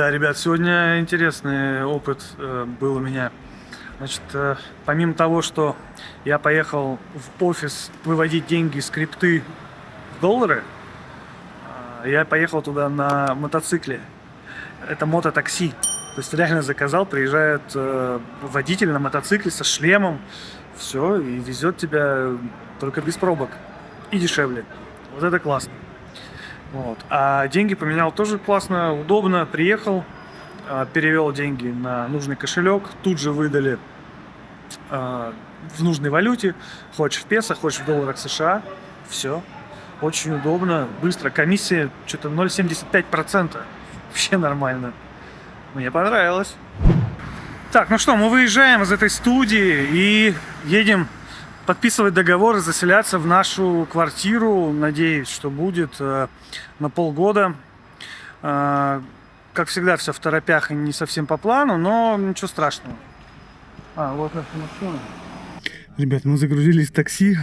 Да, ребят, сегодня интересный опыт был у меня. Значит, помимо того, что я поехал в офис выводить деньги из крипты в доллары, я поехал туда на мотоцикле. Это мототакси. То есть реально заказал, приезжает водитель на мотоцикле со шлемом, все, и везет тебя только без пробок и дешевле. Вот это классно. Вот. А деньги поменял тоже классно, удобно. Приехал, перевел деньги на нужный кошелек, тут же выдали в нужной валюте, хочешь в песо, хочешь в долларах США. Все. Очень удобно, быстро. Комиссия что-то 0,75%. Вообще нормально. Мне понравилось. Так, ну что, мы выезжаем из этой студии и едем подписывать договор и заселяться в нашу квартиру. Надеюсь, что будет на полгода. Как всегда, все в торопях и не совсем по плану, но ничего страшного. Вот наша машина. Ребят, мы загрузились в такси.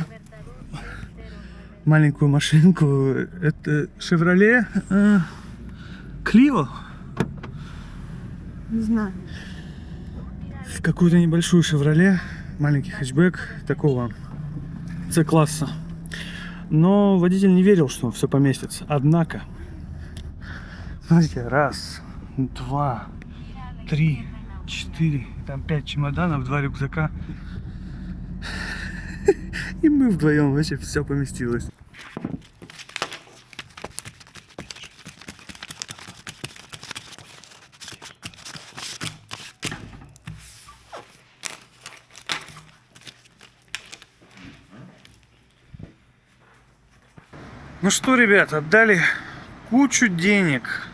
Маленькую машинку. Это Chevrolet Clio. Не знаю. В какую-то небольшую Chevrolet. Маленький хэтчбэк такого C-класса. Но водитель не верил, что все поместится. Однако, смотрите, 1, 2, 3, 4, там 5 чемоданов, 2 рюкзака. И мы вдвоем вообще все поместилось. Ну что, ребят, отдали кучу денег,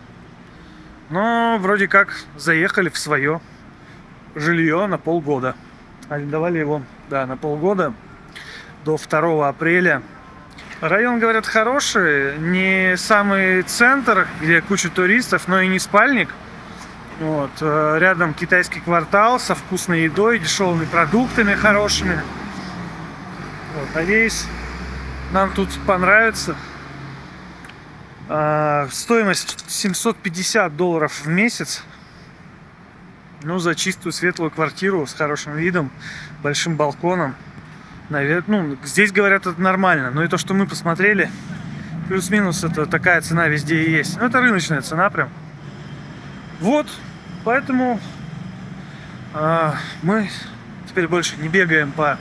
но вроде как заехали в свое жилье на полгода. Арендовали его, да, на полгода до 2 апреля. Район, говорят, хороший, не самый центр, где куча туристов, но и не спальник. Вот, рядом китайский квартал со вкусной едой, дешевыми продуктами хорошими. Вот, надеюсь, нам тут понравится. Стоимость $750 в месяц. Ну, за чистую светлую квартиру с хорошим видом, большим балконом. Наверное, ну, здесь говорят, это нормально. Но и то, что мы посмотрели, плюс-минус, это такая цена везде и есть. Ну, это рыночная цена прям. Вот, поэтому мы теперь больше не бегаем по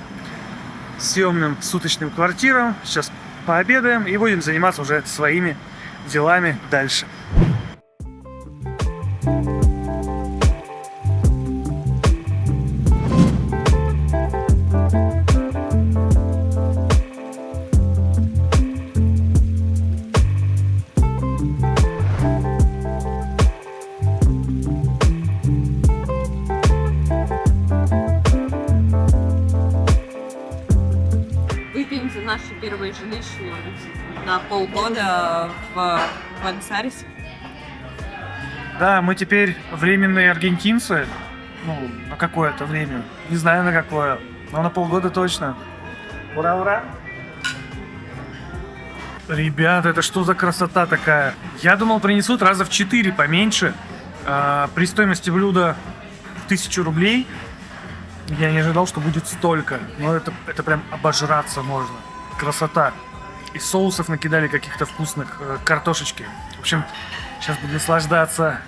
съемным суточным квартирам. Сейчас пообедаем и будем заниматься уже своими делами дальше. Выпьем за наше первое жилище на полгода в Буэнос-Айресе. Да, мы теперь временные аргентинцы. Ну, на какое-то время. Не знаю на какое, но на полгода точно. Ура, ура! Ребят, это что за красота такая? Я думал, принесут раза в 4 поменьше. При стоимости блюда 1000 рублей. Я не ожидал, что будет столько. Но это прям обожраться можно. Красота. И соусов накидали каких-то вкусных, картошечки. В общем, сейчас буду наслаждаться.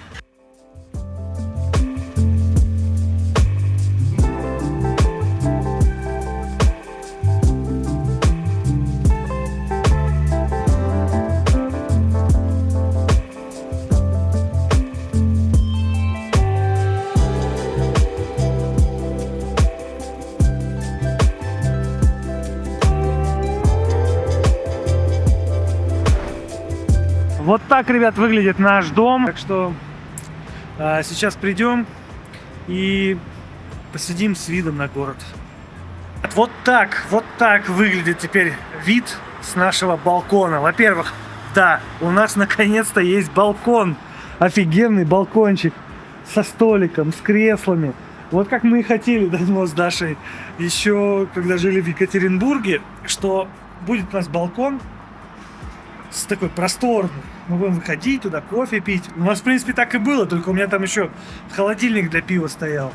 Вот так, ребят, выглядит наш дом. Так что сейчас придем и посидим с видом на город. Вот так выглядит теперь вид с нашего балкона. Во-первых, да, у нас наконец-то есть балкон. Офигенный балкончик со столиком, с креслами. Вот как мы и хотели давно с Дашей, еще когда жили в Екатеринбурге, что будет у нас балкон такой просторный. Мы будем выходить туда, кофе пить. У нас, в принципе, так и было, только у меня там еще холодильник для пива стоял.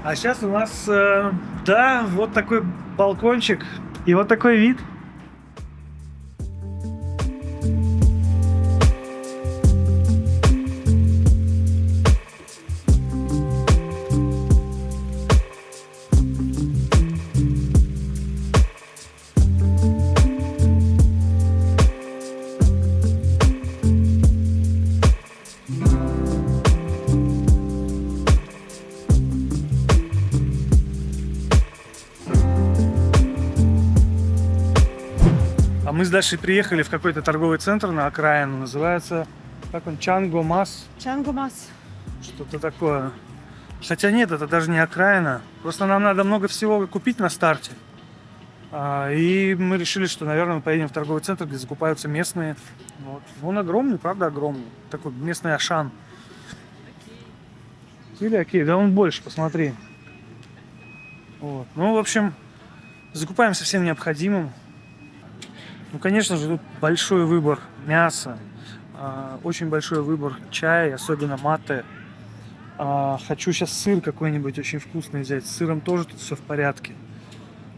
А сейчас у нас, да, вот такой балкончик и вот такой вид. А мы с Дашей приехали в какой-то торговый центр на окраину, называется, как он, Чангомас, Чангомас. что-то такое. Хотя нет, это даже не окраина, просто нам надо много всего купить на старте. И мы решили, что, наверное, мы поедем в торговый центр, где закупаются местные. Вот. Он огромный, правда огромный, такой местный Ашан. Или окей, да он больше, посмотри. Вот. Ну, в общем, закупаемся всем необходимым. Ну, конечно же, тут большой выбор мяса, очень большой выбор чая, особенно матте. Хочу сейчас сыр какой-нибудь очень вкусный взять. С сыром тоже тут все в порядке.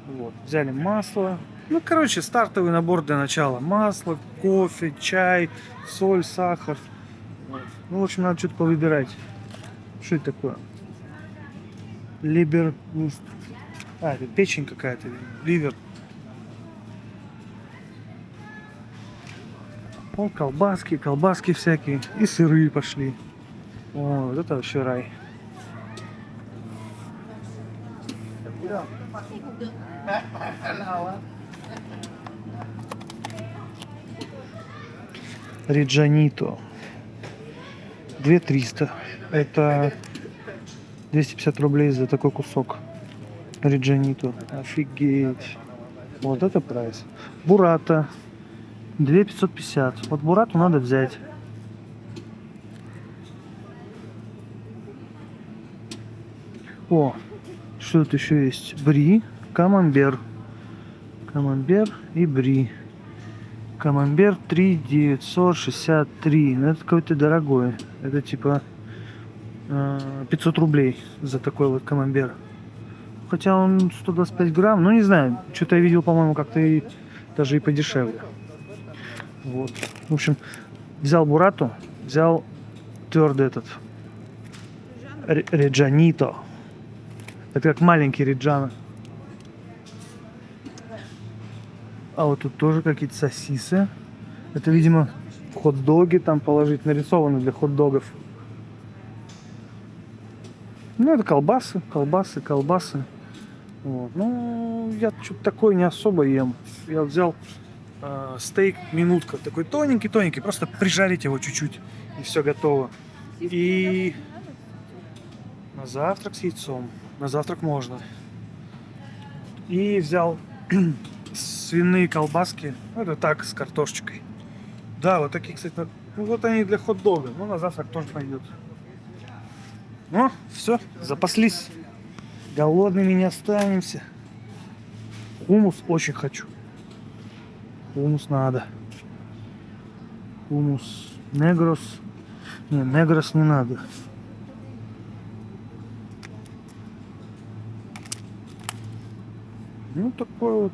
Вот. Взяли масло. Ну, короче, стартовый набор для начала. Масло, кофе, чай, соль, сахар. Вот. Ну, в общем, надо что-то повыбирать. Что это такое? Либер... это печень какая-то. Ливер. О, колбаски всякие. И сыры пошли. О, вот это вообще рай. Реджанито. 2300. Это 250 рублей за такой кусок. Реджанито. Офигеть. Вот это прайс. Бурата. 2550. Вот бурату надо взять. О, что тут еще есть? Бри, камамбер. Камамбер и бри. Камамбер 3963. Ну, это какой-то дорогой. Это типа 500 рублей за такой вот камамбер. Хотя он 125 грамм. Ну, не знаю. Что-то я видел, по-моему, как-то и даже и подешевле. Вот. В общем, взял бурату, взял твердый этот реджанито. Это как маленький реджана. А вот тут тоже какие-то сосисы. Это, видимо, в хот-доги там положить, нарисованы для хот-догов. Ну, это колбасы. Вот. Ну, я что-то такое не особо ем. Я взял стейк минутка, такой тоненький, просто прижарить его чуть-чуть, и все готово. И на завтрак с яйцом. На завтрак можно. И взял свиные колбаски. Это так, с картошечкой. Да, вот такие, кстати, ну вот они для хот-дога. Ну, на завтрак тоже пойдет. Ну, все, запаслись. Голодными не останемся. Хумус очень хочу. Хумус надо. Хумус. Негрос. Не, негрос не надо. Ну, такой вот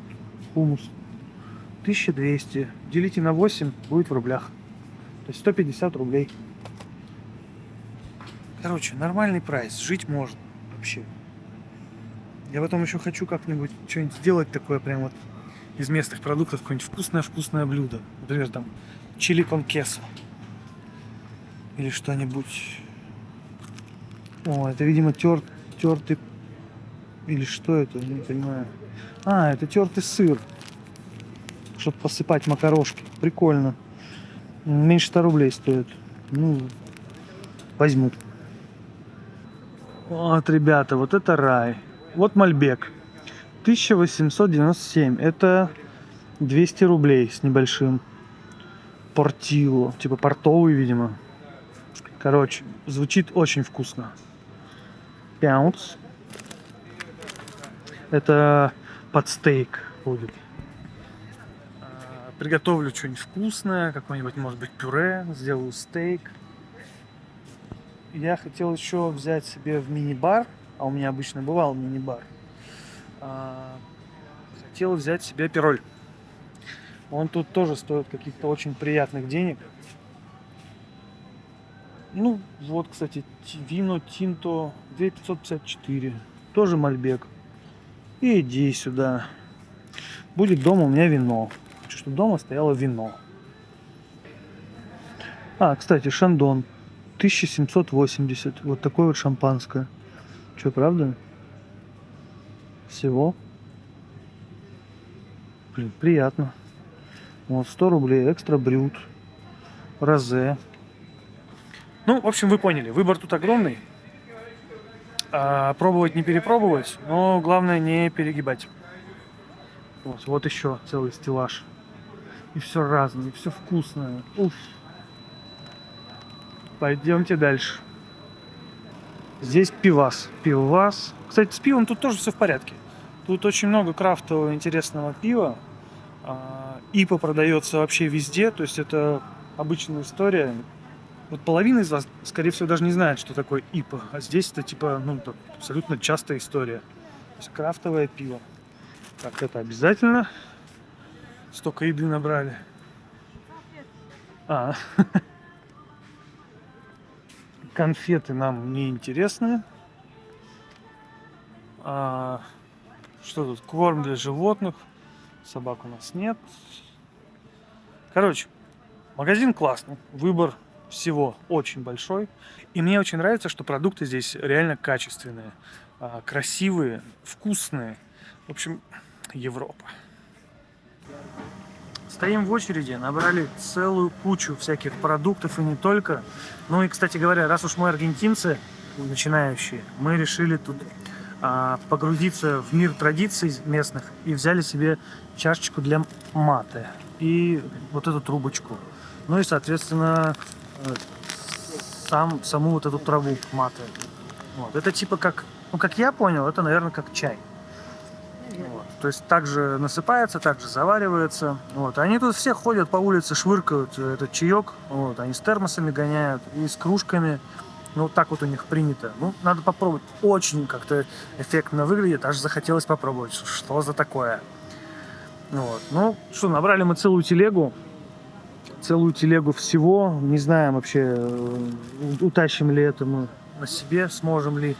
хумус. 1200. Делите на 8, будет в рублях. То есть 150 рублей. Короче, нормальный прайс. Жить можно вообще. Я потом еще хочу как-нибудь что-нибудь сделать такое прям вот из местных продуктов, какое-нибудь вкусное блюдо. Например, там чили кон queso. Или что-нибудь. О, это, видимо, тертый... Или что это? Я не понимаю. Это тертый сыр. Чтобы посыпать макарошки. Прикольно. Меньше 100 рублей стоит. Ну, возьму. Вот, ребята, вот это рай. Вот Мальбек. 1897. Это 200 рублей с небольшим. Портило. Типа портовый, видимо. Короче, звучит очень вкусно. Пяунс. Это под стейк будет. приготовлю что-нибудь вкусное, какое-нибудь, может быть, пюре, сделаю стейк. Я хотел еще взять себе в мини-бар, а у меня обычно бывал мини-бар. Хотел взять себе апероль. Он тут тоже стоит каких-то очень приятных денег. Ну, вот, кстати, вино Тинто 2554. Тоже Мальбек. И иди сюда. Будет дома у меня вино. Хочу, чтобы дома стояло вино. Кстати, Шандон 1780. Вот такое вот шампанское. Что, правда? Всего. Блин, приятно. Вот 100 рублей. Экстра брют. Розе. Ну, в общем, вы поняли. Выбор тут огромный. Пробовать не перепробовать, но главное не перегибать. Вот еще целый стеллаж. И все разное, и все вкусное. Уф. Пойдемте дальше. Здесь пивас. Пивас. Кстати, с пивом тут тоже все в порядке. Тут очень много крафтового интересного пива. ИПА продается вообще везде. То есть это обычная история. Вот половина из вас, скорее всего, даже не знает, что такое ИПА. А здесь это типа, это абсолютно частая история. То есть крафтовое пиво. Так, это обязательно. Столько еды набрали. Конфеты нам не интересны. Что тут? Корм для животных. Собак у нас нет. Короче, магазин классный. Выбор всего очень большой. И мне очень нравится, что продукты здесь реально качественные, красивые, вкусные. В общем, Европа. Стоим в очереди, набрали целую кучу всяких продуктов и не только. Ну и, кстати говоря, раз уж мы аргентинцы, начинающие, мы решили тут погрузиться в мир традиций местных и взяли себе чашечку для мате и вот эту трубочку. Ну и, соответственно, саму вот эту траву мате. Вот. Это типа как, как я понял, это, наверное, как чай. Вот. То есть также насыпается, также заваривается. Вот. Они тут все ходят по улице, швыркают этот чаек. Вот. Они с термосами гоняют и с кружками. Ну, вот так вот у них принято. Ну, надо попробовать. Очень как-то эффектно выглядит. Аж захотелось попробовать. Что за такое? Вот. Ну, что, набрали мы целую телегу. Целую телегу всего. Не знаем вообще, утащим ли это мы на себе, сможем ли.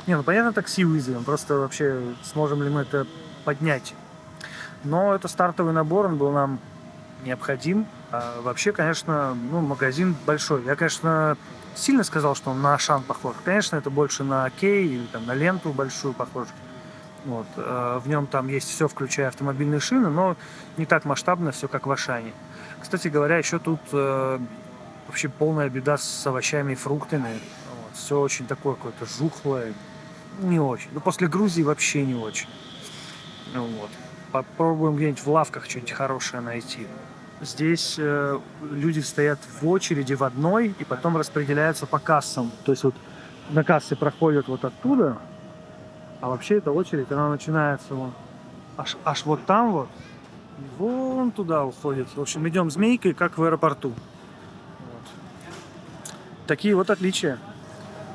Не, ну понятно, такси вызовем. Просто вообще сможем ли мы это поднять. Но это стартовый набор, он был нам необходим. А вообще, конечно, магазин большой. Я, конечно, сильно сказал, что он на Ашан похож. Конечно, это больше на Кей или там на ленту большую похож. Вот. В нем там есть все, включая автомобильные шины, но не так масштабно все, как в Ашане. Кстати говоря, еще тут вообще полная беда с овощами и фруктами. Вот. Все очень такое какое-то жухлое. Не очень. Ну, после Грузии вообще не очень. Вот. Попробуем где-нибудь в лавках что-нибудь хорошее найти. Здесь люди стоят в очереди в одной и потом распределяются по кассам. То есть вот на кассе проходят вот оттуда, а вообще эта очередь, она начинается вон, аж вот там вот, и вон туда уходит. В общем, идем змейкой, как в аэропорту. Вот. Такие вот отличия.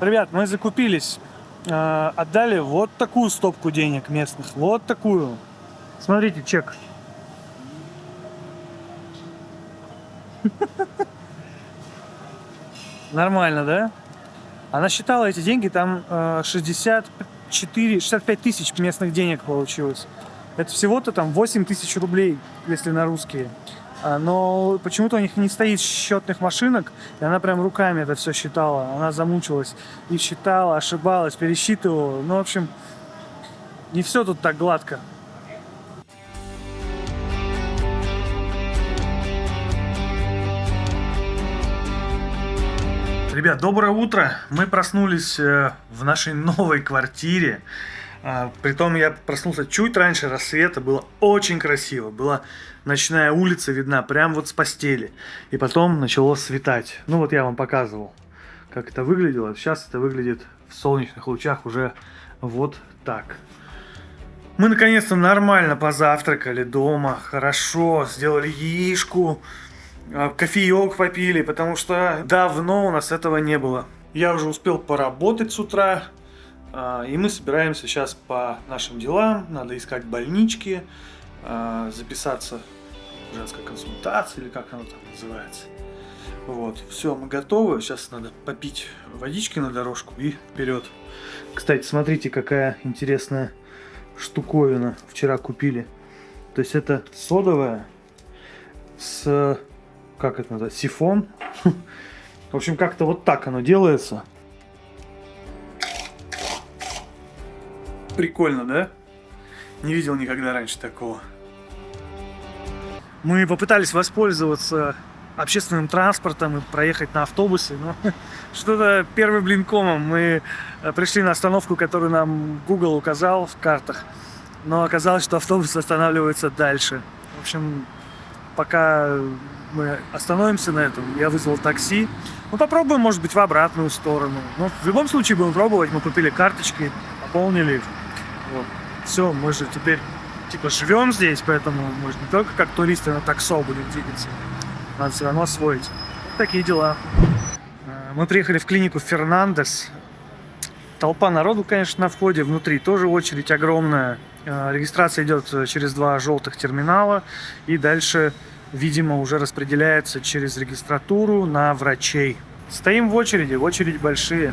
Ребят, мы закупились. Отдали вот такую стопку денег местных. Вот такую. Смотрите, чек. Нормально, да? Она считала эти деньги, там 65 тысяч местных денег получилось. Это всего-то там 8 тысяч рублей, если на русские. Но почему-то у них не стоит счетных машинок, и она прям руками это все считала. Она замучилась и считала, ошибалась, пересчитывала. Ну, в общем, не все тут так гладко. Ребят, доброе утро. Мы проснулись в нашей новой квартире. Притом я проснулся чуть раньше рассвета, было очень красиво, была ночная улица видна прям вот с постели, и потом начало светать. Ну вот я вам показывал, как это выглядело, сейчас это выглядит в солнечных лучах уже вот так. Мы наконец-то нормально позавтракали дома, хорошо, сделали яичку, кофеек попили, потому что давно у нас этого не было. Я уже успел поработать с утра, и мы собираемся сейчас по нашим делам. Надо искать больнички, записаться в женской консультации, или как оно там называется. Вот, все, мы готовы. Сейчас надо попить водички на дорожку и вперед. Кстати, смотрите, какая интересная штуковина вчера купили. То есть это содовая с, как это называется, сифон. В общем, как-то вот так оно делается. Прикольно, да? Не видел никогда раньше такого. Мы попытались воспользоваться общественным транспортом и проехать на автобусе, но что-то первым блин комом. Мы пришли на остановку, которую нам Google указал в картах, но оказалось, что автобус останавливается дальше. В общем, пока мы остановимся на этом, я вызвал такси. Ну, попробуем, может быть, в обратную сторону. Но в любом случае будем пробовать. Мы купили карточки, пополнили их. Вот. Все, мы же теперь типа живем здесь, поэтому мы же не только как туристы на таксо будем двигаться. Надо все равно освоить. Такие дела. Мы приехали в клинику Фернандес. Толпа народу, конечно, на входе. Внутри тоже очередь огромная. Регистрация идет через 2 желтых терминала. И дальше, видимо, уже распределяется через регистратуру на врачей. Стоим в очередь большие.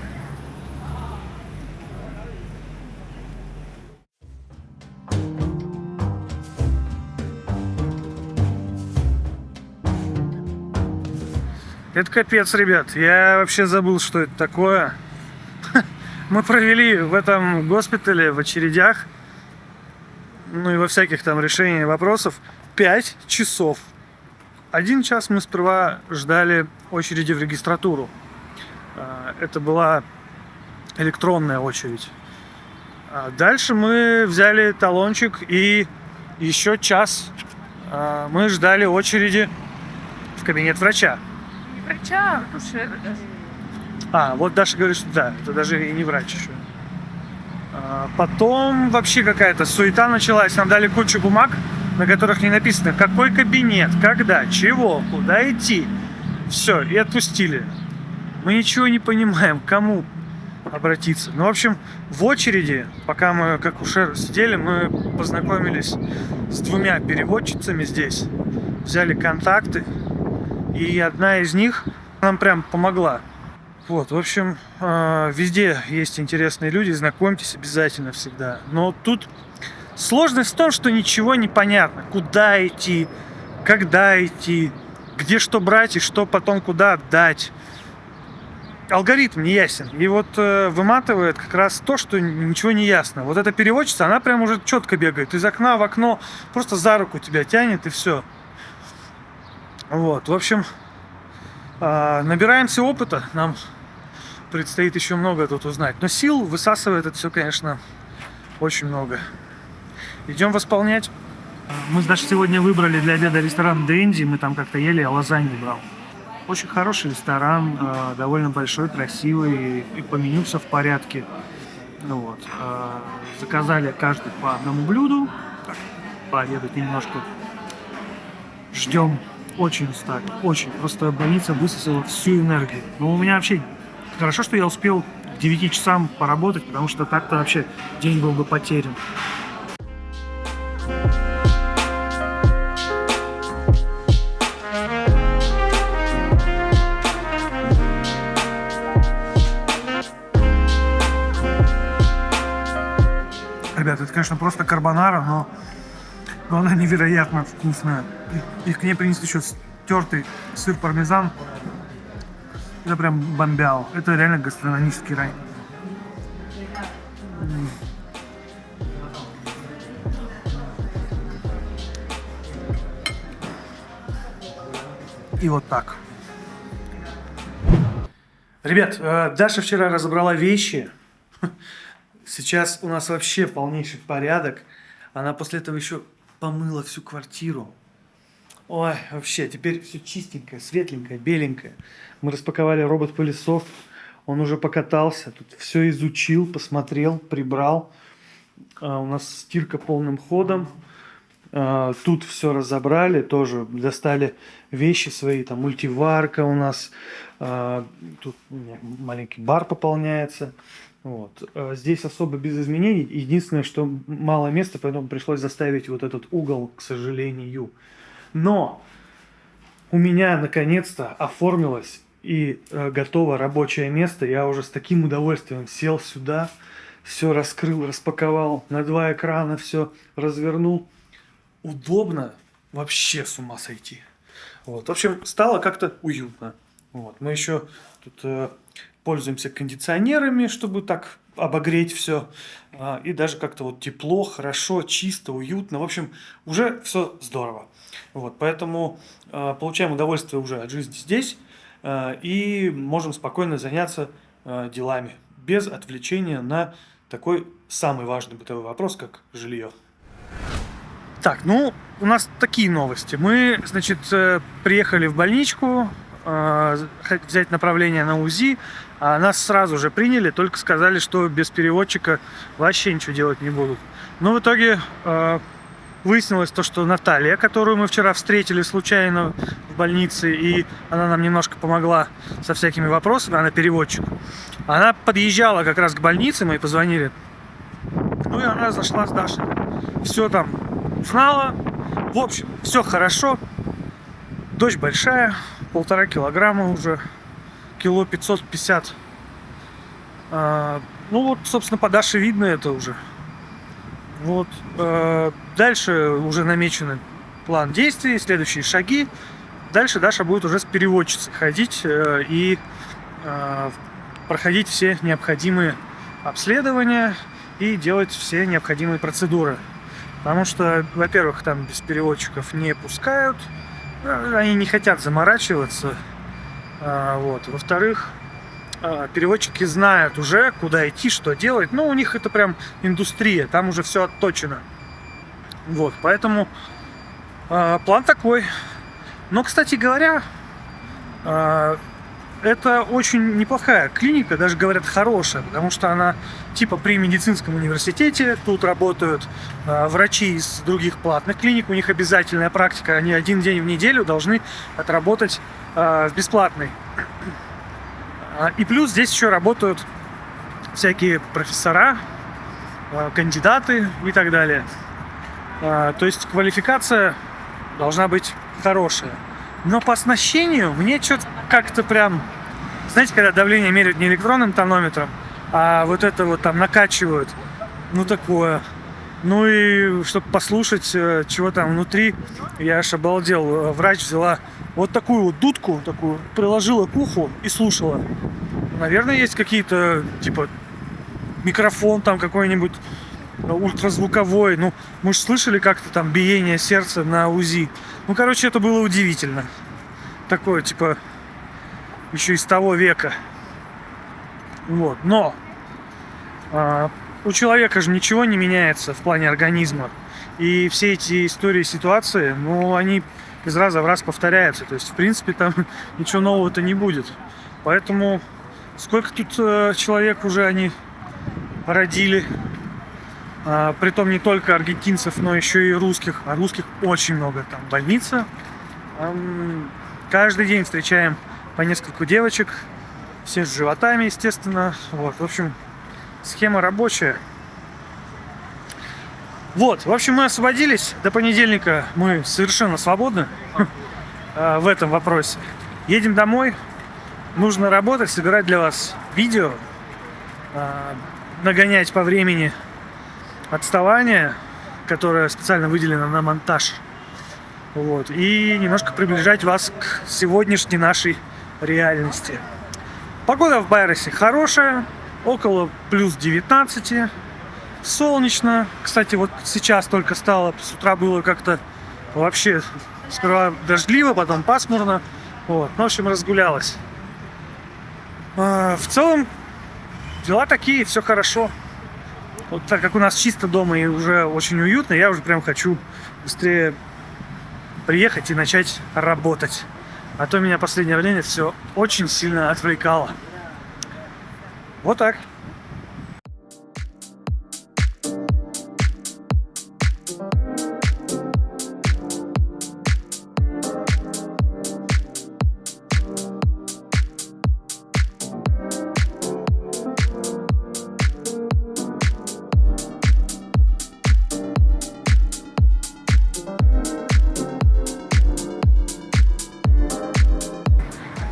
Это капец, ребят. Я вообще забыл, что это такое. Мы провели в этом госпитале в очередях, ну и во всяких там решениях вопросов 5 часов. 1 час мы сперва ждали очереди в регистратуру. Это была электронная очередь. Дальше мы взяли талончик, и еще час мы ждали очереди в кабинет врача. Врача, Вот Даша говорит, что да, это даже и не врач еще. Потом вообще какая-то суета началась. Нам дали кучу бумаг, на которых не написано, какой кабинет, когда, чего, куда идти. Все, и отпустили. Мы ничего не понимаем, к кому обратиться. Ну, в общем, в очереди, пока мы как акушер сидели, мы познакомились с 2 переводчицами здесь. Взяли контакты. И одна из них нам прям помогла. Вот, в общем, везде есть интересные люди, знакомьтесь обязательно всегда. Но тут сложность в том, что ничего не понятно. Куда идти, когда идти, где что брать и что потом куда отдать. Алгоритм не ясен. И вот выматывает как раз то, что ничего не ясно. Вот эта переводчица, она прям уже четко бегает. Из окна в окно, просто за руку тебя тянет и все. Вот, в общем, набираемся опыта, нам предстоит еще много тут узнать. Но сил высасывает это все, конечно, очень много. Идем восполнять. Мы даже сегодня выбрали для обеда ресторан Дэнди, мы там как-то ели, а лазанью брал. Очень хороший ресторан, довольно большой, красивый, и по меню все в порядке. Ну вот, заказали каждый по одному блюду, так, пообедать немножко. Ждем. Очень устали, очень. Просто больница высосала всю энергию. Но у меня вообще хорошо, что я успел к 9 часам поработать, потому что так-то вообще день был бы потерян. Ребята, это, конечно, просто карбонара, но она невероятно вкусная. И к ней принесли еще тертый сыр пармезан. Это прям бомбяо. Это реально гастрономический рай. И вот так. Ребят, Даша вчера разобрала вещи. Сейчас у нас вообще полнейший порядок. Она после этого еще помыла всю квартиру. Ой, вообще, теперь все чистенькое, светленькое, беленькое. Мы распаковали робот-пылесос. Он уже покатался, тут все изучил, посмотрел, прибрал. У нас стирка полным ходом. Тут все разобрали, тоже достали вещи свои, там мультиварка у нас, тут у меня маленький бар пополняется. Вот. Здесь особо без изменений. Единственное, что мало места, поэтому пришлось заставить вот этот угол, к сожалению. Но у меня наконец-то оформилось и готово рабочее место. Я уже с таким удовольствием сел сюда, все раскрыл, распаковал, на 2 экрана все развернул. Удобно, вообще с ума сойти. Вот. В общем, стало как-то уютно. Вот. Мы еще тут пользуемся кондиционерами, чтобы так обогреть все. И даже как-то вот тепло, хорошо, чисто, уютно. В общем, уже все здорово. Вот. Поэтому получаем удовольствие уже от жизни здесь. И можем спокойно заняться делами. Без отвлечения на такой самый важный бытовой вопрос, как жилье. Так, ну, у нас такие новости. Мы, значит, приехали в больничку взять направление на УЗИ, а нас сразу же приняли, только сказали, что без переводчика вообще ничего делать не будут. Но в итоге выяснилось то, что Наталья, которую мы вчера встретили случайно в больнице, и она нам немножко помогла со всякими вопросами, она переводчик, она подъезжала как раз к больнице, мы ей позвонили, ну и она зашла с Дашей. Все там узнала. В общем, все хорошо. Дочь большая, 1,5 килограмма уже, кило 550. Ну вот, собственно, по Даше видно это уже. Вот. Дальше уже намечен план действий, следующие шаги. Дальше Даша будет уже с переводчицей ходить и проходить все необходимые обследования и делать все необходимые процедуры. Потому что, во-первых, там без переводчиков не пускают, они не хотят заморачиваться. Вот. Во-вторых, переводчики знают уже, куда идти, что делать. Ну, у них это прям индустрия, там уже все отточено. Вот, поэтому план такой. Но, кстати говоря, это очень неплохая клиника, даже говорят хорошая, потому что она типа при медицинском университете, тут работают врачи из других платных клиник, у них обязательная практика, они 1 день в неделю должны отработать в бесплатной. И плюс здесь еще работают всякие профессора, кандидаты и так далее. То есть квалификация должна быть хорошая. Но по оснащению мне что-то как-то прям... Знаете, когда давление меряют не электронным тонометром, а вот это вот там накачивают. Ну такое. Ну и чтобы послушать, чего там внутри, я аж обалдел. Врач взяла вот такую вот дудку, такую, приложила к уху и слушала. Наверное, есть какие-то, типа, микрофон там какой-нибудь ультразвуковой. Ну, мы же слышали как-то там биение сердца на УЗИ. Ну, короче, это было удивительно. Такое, типа, еще из того века. Вот. Но у человека же ничего не меняется в плане организма. И все эти истории, ситуации, ну, они из раза в раз повторяются. То есть, в принципе, там ничего нового-то не будет. Поэтому сколько тут человек уже они родили. Притом не только аргентинцев, но еще и русских. А русских очень много. Там больница. Каждый день встречаем по нескольку девочек. Все с животами, естественно. Вот, в общем, схема рабочая. Вот, в общем, мы освободились. До понедельника мы совершенно свободны в этом вопросе. Едем домой. Нужно работать, собирать для вас видео, нагонять по времени отставание, которое специально выделено на монтаж. Вот, и немножко приближать вас к сегодняшней нашей реальности. Погода в Байросе хорошая, около плюс 19, солнечно. Кстати, вот сейчас только стало, с утра было как-то вообще сперва дождливо, потом пасмурно. Вот, ну, в общем, разгулялась. В целом, дела такие, все хорошо. Вот так как у нас чисто дома и уже очень уютно, я уже прям хочу быстрее приехать и начать работать. А то меня в последнее время все очень сильно отвлекало. Вот так.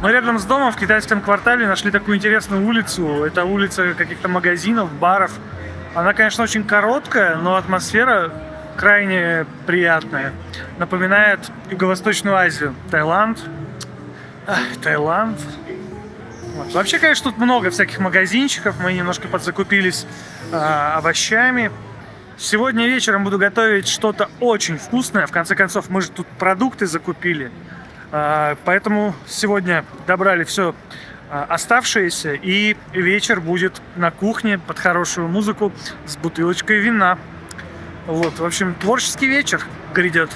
Мы рядом с домом в китайском квартале нашли такую интересную улицу. Это улица каких-то магазинов, баров. Она, конечно, очень короткая, но атмосфера крайне приятная. Напоминает Юго-Восточную Азию. Таиланд. Таиланд. Вот. Вообще, конечно, тут много всяких магазинчиков. Мы немножко подзакупились овощами. Сегодня вечером буду готовить что-то очень вкусное. В конце концов, мы же тут продукты закупили. Поэтому сегодня добрали все оставшееся. И вечер будет на кухне под хорошую музыку с бутылочкой вина. Вот, в общем, творческий вечер грядет.